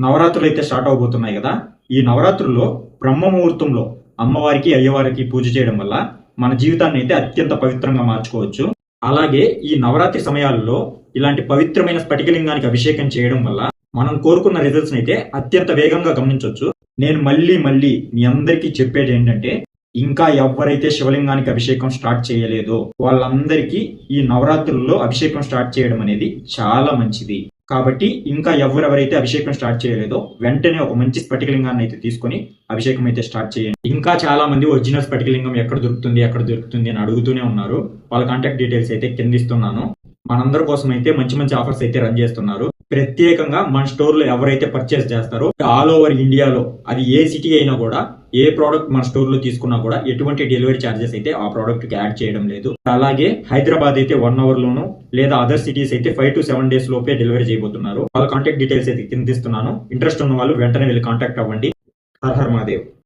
నవరాత్రులు అయితే స్టార్ట్ అవబోతున్నాయి కదా. ఈ నవరాత్రుల్లో బ్రహ్మ ముహూర్తంలో అమ్మవారికి అయ్యవారికి పూజ చేయడం వల్ల మన జీవితాన్ని అయితే అత్యంత పవిత్రంగా మార్చుకోవచ్చు. అలాగే ఈ నవరాత్రి సమయాల్లో ఇలాంటి పవిత్రమైన స్ఫటికలింగానికి అభిషేకం చేయడం వల్ల మనం కోరుకున్న రిజల్ట్స్ అయితే అత్యంత వేగంగా గమనించవచ్చు. నేను మళ్ళీ మీ అందరికీ చెప్పేది ఏంటంటే, ఇంకా ఎవరైతే శివలింగానికి అభిషేకం స్టార్ట్ చేయలేదో వాళ్ళందరికీ ఈ నవరాత్రుల్లో అభిషేకం స్టార్ట్ చేయడం అనేది చాలా మంచిది. కాబట్టి ఇంకా ఎవరెవరైతే అభిషేకం స్టార్ట్ చేయలేదో వెంటనే ఒక మంచి స్ఫటికలింగాన్ని అయితే తీసుకొని అభిషేకం అయితే స్టార్ట్ చేయండి. ఇంకా చాలా మంది ఒరిజినల్ స్ఫటికలింగం ఎక్కడ దొరుకుతుంది అని అడుగుతూనే ఉన్నారు. వాళ్ళ కాంటాక్ట్ డీటెయిల్స్ అయితే కింద ఇస్తున్నాను. మనందరి కోసం అయితే మంచి మంచి ఆఫర్స్ అయితే రన్ చేస్తున్నారు. ప్రత్యేకంగా మన స్టోర్ లో ఎవరైతే పర్చేస్ చేస్తారో ఆల్ ఓవర్ ఇండియాలో అది ఏ సిటీ అయినా కూడా ఏ ప్రోడక్ట్ మన స్టోర్ లో తీసుకున్నా కూడా ఎటువంటి డెలివరీ ఛార్జెస్ అయితే ఆ ప్రోడక్ట్ కి యాడ్ చేయడం లేదు. అలాగే హైదరాబాద్ అయితే 1 hour లోను, లేదా అదర్ సిటీస్ అయితే 5 to 7 days లోపే డెలివరీ చేయబోతున్నారు. వాళ్ళ కాంటాక్ట్ డీటెయిల్స్ అయితే కింద ఇస్తున్నాను. ఇంట్రెస్ట్ ఉన్న వాళ్ళు వెంటనే వెళ్ళి కాంటాక్ట్ అవ్వండి. Her her Mahadev.